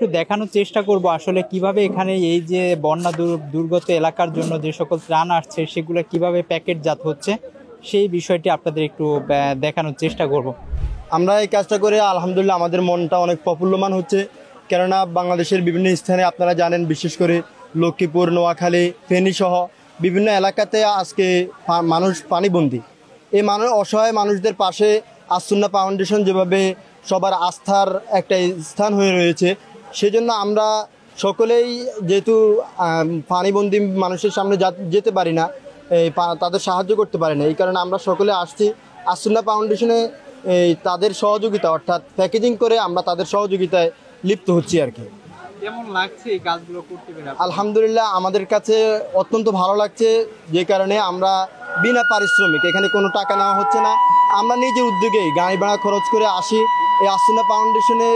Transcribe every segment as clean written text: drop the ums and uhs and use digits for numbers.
একটু দেখানোর চেষ্টা করব আসলে কিভাবে এখানে এই যে বন্যা দুর্গত এলাকার জন্য যে সকল ত্রাণ আসছে সেগুলো কিভাবে প্যাকেটজাত হচ্ছে সেই বিষয়টি আপনাদের একটু দেখানোর চেষ্টা করব। আমরা এই কাজটা করে আলহামদুলিল্লাহ আমাদের মনটা অনেক প্রফুল্লমান হচ্ছে, কেননা বাংলাদেশের বিভিন্ন স্থানে আপনারা জানেন, বিশেষ করে লক্ষ্মীপুর, নোয়াখালী, ফেনী সহ বিভিন্ন এলাকাতে আজকে মানুষ পানিবন্দী। এই অসহায় মানুষদের পাশে আসুন্না ফাউন্ডেশন যেভাবে সবার আস্থার একটা স্থান হয়ে রয়েছে, সেজন্য আমরা সকলেই যেহেতু পানিবন্দী মানুষের সামনে যেতে পারি না, তাদের সাহায্য করতে পারি না, এই কারণে আমরা সকলে আসছি আসুন্না ফাউন্ডেশনে তাদের সহযোগিতা অর্থাৎ প্যাকেজিং করে আমরা তাদের সহযোগিতায় লিপ্ত হচ্ছি আর কি। কেমন লাগছে এই কাজগুলো করতে পেরে? আলহামদুলিল্লাহ আমাদের কাছে অত্যন্ত ভালো লাগছে, যে কারণে আমরা বিনা পারিশ্রমিক, এখানে কোনো টাকা নেওয়া হচ্ছে না, আমরা নিজের উদ্যোগেই গাড়ি ভাড়া খরচ করে আসি এই আসুন্না ফাউন্ডেশনে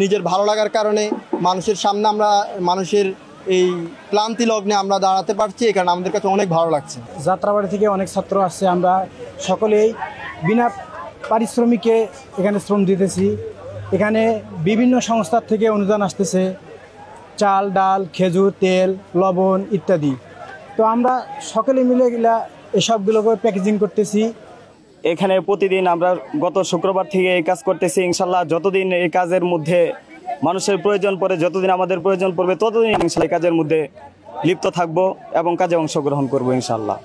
নিজের ভালো লাগার কারণে। মানুষের সামনে আমরা মানুষের এই ক্লান্তি লগ্নে আমরা দাঁড়াতে পারছি, এই কারণে আমাদের কাছে অনেক ভালো লাগছে। যাত্রাবাড়ি থেকে অনেক ছাত্র আসছে, আমরা সকলেই বিনা পারিশ্রমিকে এখানে শ্রম দিতেছি। এখানে বিভিন্ন সংস্থার থেকে অনুদান আসতেছে, চাল, ডাল, খেজুর, তেল, লবণ ইত্যাদি। তো আমরা সকলে মিলে এসবগুলোকে প্যাকেজিং করতেছি। এখানে প্রতিদিন আমরা গত শুক্রবার থেকে এই কাজ করতেছি। ইনশাল্লাহ যতদিন এই কাজের মধ্যে মানুষের প্রয়োজন পড়ে, যতদিন আমাদের প্রয়োজন পড়বে, ততদিন ইনশাল্লাহ এই কাজের মধ্যে লিপ্ত থাকবো এবং কাজে অংশগ্রহণ করবো ইনশাল্লাহ।